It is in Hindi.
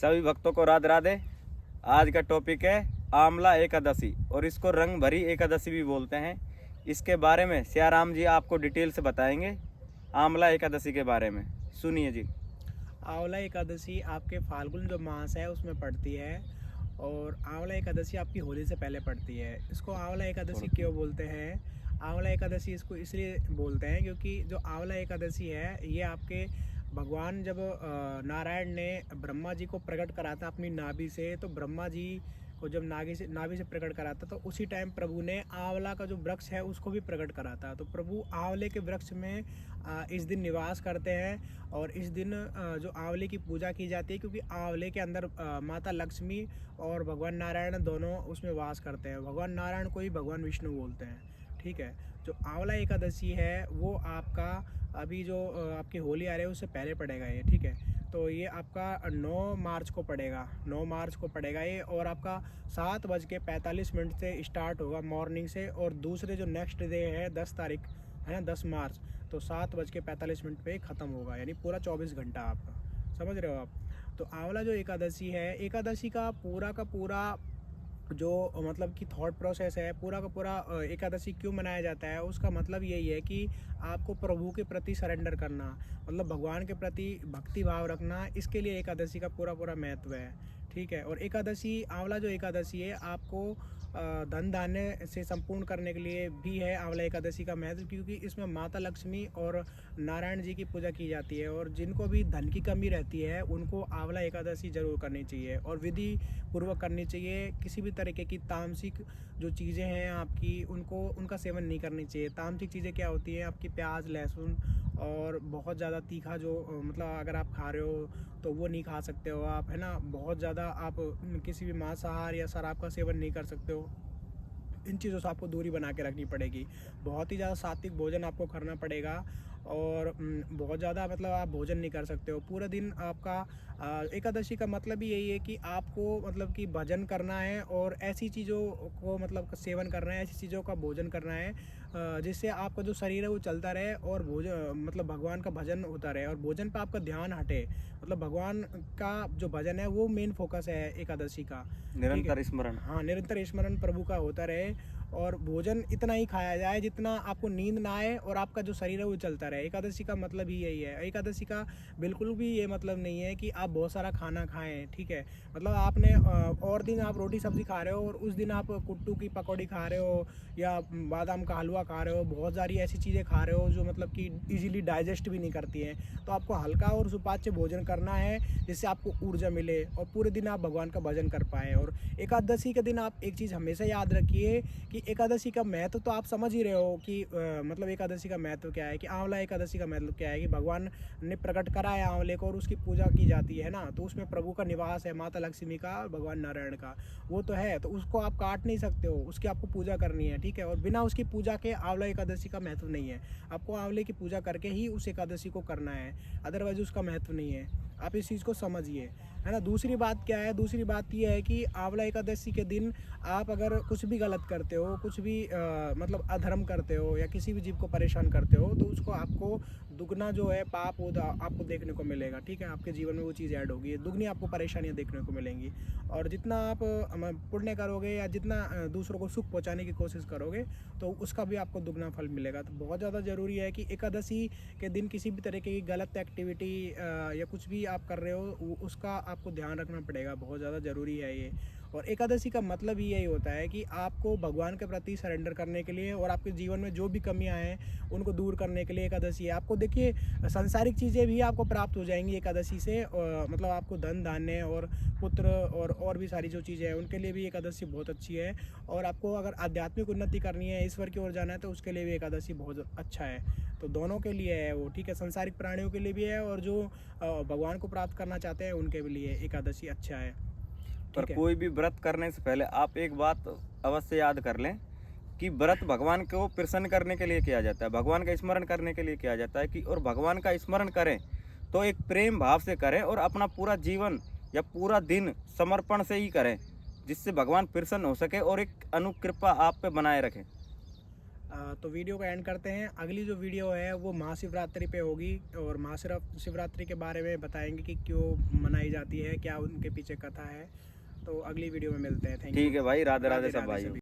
सभी भक्तों को राधे राधे। आज का टॉपिक है आंवला एकादशी और इसको रंग भरी एकादशी भी बोलते हैं। इसके बारे में सियाराम जी आपको डिटेल से बताएंगे आंवला एकादशी के बारे में। सुनिए जी। आंवला एकादशी आपके फाल्गुन जो मास है उसमें पड़ती है और आंवला एकादशी आपकी होली से पहले पड़ती है। इसको आंवला एकादशी क्यों बोलते हैं? आंवला एकादशी इसको इसलिए बोलते हैं क्योंकि जो आंवला एकादशी है ये आपके भगवान जब नारायण ने ब्रह्मा जी को प्रकट करा था अपनी नाभि से, तो ब्रह्मा जी को जब नाभि से प्रकट करा था तो उसी टाइम प्रभु ने आंवला का जो वृक्ष है उसको भी प्रकट करा था। तो प्रभु आंवले के वृक्ष में इस दिन निवास करते हैं और इस दिन जो आंवले की पूजा की जाती है, क्योंकि आंवले के अंदर माता लक्ष्मी और भगवान नारायण दोनों उसमें वास करते हैं। भगवान नारायण को ही भगवान विष्णु बोलते हैं। ठीक है, जो आंवला एकादशी है वो आपका अभी जो आपकी होली आ रही है उससे पहले पड़ेगा ये। ठीक है, तो ये आपका 9 मार्च को पड़ेगा, 9 मार्च को पड़ेगा ये, और आपका 7:45 से स्टार्ट होगा मॉर्निंग से, और दूसरे जो नेक्स्ट डे है 10 तारीख है ना, 10 मार्च, तो 7:45 पे ख़त्म होगा, यानी पूरा 24 घंटा आपका। समझ रहे हो आप? तो आंवला जो एकादशी है, एकादशी का पूरा जो मतलब कि थॉट प्रोसेस है, पूरा का पूरा एकादशी क्यों मनाया जाता है उसका मतलब यही है कि आपको प्रभु के प्रति सरेंडर करना, मतलब भगवान के प्रति भक्ति भाव रखना, इसके लिए एकादशी का पूरा महत्व है। ठीक है, और एकादशी आंवला जो एकादशी है आपको धन धान्य से संपूर्ण करने के लिए भी है आंवला एकादशी का महत्व, क्योंकि इसमें माता लक्ष्मी और नारायण जी की पूजा की जाती है, और जिनको भी धन की कमी रहती है उनको आंवला एकादशी जरूर करनी चाहिए और विधि पूर्वक करनी चाहिए। किसी भी तरीके की तामसिक जो चीज़ें हैं आपकी उनका सेवन नहीं करनी चाहिए। तामसिक चीज़ें क्या होती हैं आपकी? प्याज, लहसुन और बहुत ज़्यादा तीखा जो मतलब अगर आप खा रहे हो तो वो नहीं खा सकते हो आप, है ना। बहुत ज़्यादा आप किसी भी मांसाहार या शराब का सेवन नहीं कर सकते हो। इन चीज़ों से आपको दूरी बना के रखनी पड़ेगी। बहुत ही ज़्यादा सात्विक भोजन आपको करना पड़ेगा और बहुत ज़्यादा मतलब आप भोजन नहीं कर सकते हो पूरा दिन आपका। एकादशी का मतलब ही यही है कि आपको मतलब कि भजन करना है और ऐसी चीज़ों को मतलब सेवन करना है, ऐसी चीज़ों का भोजन करना है जिससे आपका जो शरीर है वो चलता रहे और भोजन मतलब भगवान का भजन होता रहे और भोजन पर आपका ध्यान हटे। मतलब भगवान का जो भजन है वो मेन फोकस है एकादशी का। ठीक है, निरंतर स्मरण। हाँ, निरंतर स्मरण प्रभु का होता रहे और भोजन इतना ही खाया जाए जितना आपको नींद ना आए और आपका जो शरीर है वो चलता रहे। एकादशी का मतलब ही यही है। एकादशी का बिल्कुल भी ये मतलब नहीं है कि आप बहुत सारा खाना खाएं। ठीक है, मतलब आपने और दिन आप रोटी सब्जी खा रहे हो और उस दिन आप कुट्टू की पकौड़ी खा रहे हो या बादाम का हलवा खा रहे हो, बहुत सारी ऐसी चीज़ें खा रहे हो जो मतलब कि ईजिली डाइजेस्ट भी नहीं करती हैं। तो आपको हल्का और सुपाच्य भोजन करना है जिससे आपको ऊर्जा मिले और पूरे दिन आप भगवान का भजन कर पाएँ। और एकादशी के दिन आप एक चीज़ हमेशा याद रखिए कि एकादशी का महत्व तो आप समझ ही रहे हो कि मतलब एकादशी का महत्व क्या है, कि आंवला एकादशी का महत्व क्या है, कि भगवान ने प्रकट करा है आंवले को और उसकी पूजा की जाती है ना। तो उसमें प्रभु का निवास है, माता लक्ष्मी का, भगवान नारायण का, वो तो है। तो उसको आप काट नहीं सकते हो, उसकी आपको पूजा करनी है। ठीक है, और बिना उसकी पूजा के आंवला एकादशी का महत्व नहीं है। आपको आंवले की पूजा करके ही उस एकादशी को करना है, अदरवाइज उसका महत्व नहीं है। आप इस चीज़ को समझिए, है ना। दूसरी बात क्या है? दूसरी बात यह है कि आंवला एकादशी के दिन आप अगर कुछ भी गलत करते हो, कुछ भी मतलब अधर्म करते हो या किसी भी जीव को परेशान करते हो, तो उसको आपको दुगना जो है पाप आपको देखने को मिलेगा। ठीक है, आपके जीवन में वो चीज़ ऐड होगी, दुगनी आपको परेशानियाँ देखने को मिलेंगी। और जितना आप पुण्य करोगे या जितना दूसरों को सुख पहुँचाने की कोशिश करोगे तो उसका भी आपको दुगना फल मिलेगा। तो बहुत ज़्यादा ज़रूरी है कि एकादशी के दिन किसी भी तरीके की गलत एक्टिविटी या कुछ भी आप कर रहे हो उसका आपको ध्यान रखना पड़ेगा। बहुत ज़्यादा ज़रूरी है ये। और एकादशी का मतलब ही यही होता है कि आपको भगवान के प्रति सरेंडर करने के लिए और आपके जीवन में जो भी कमियां हैं उनको दूर करने के लिए एकादशी है। आपको देखिए सांसारिक चीज़ें भी आपको प्राप्त हो जाएंगी एकादशी से, मतलब आपको धन धान्य और पुत्र और भी सारी जो चीज़ें हैं उनके लिए भी एकादशी बहुत अच्छी है। और आपको अगर आध्यात्मिक उन्नति करनी है, ईश्वर की ओर जाना है, तो उसके लिए भी एकादशी बहुत अच्छा है। तो दोनों के लिए है वो। ठीक है, संसारिक प्राणियों के लिए भी है और जो भगवान को प्राप्त करना चाहते हैं उनके लिए एकादशी अच्छा है। पर ठीक है। कोई भी व्रत करने से पहले आप एक बात अवश्य याद कर लें कि व्रत भगवान को प्रसन्न करने के लिए किया जाता है, भगवान का स्मरण करने के लिए किया जाता है। कि और भगवान का स्मरण करें तो एक प्रेम भाव से करें और अपना पूरा जीवन या पूरा दिन समर्पण से ही करें, जिससे भगवान प्रसन्न हो सके और एक अनुकृपा आप पे बनाए रखें। तो वीडियो को एंड करते हैं। अगली जो वीडियो है वो महाशिवरात्रि पे होगी और महाशिवरात्रि के बारे में बताएंगे कि क्यों मनाई जाती है, क्या उनके पीछे कथा है। तो अगली वीडियो में मिलते हैं। Thank you. ठीक है भाई, राधे राधे सब राधे भाई। सभी।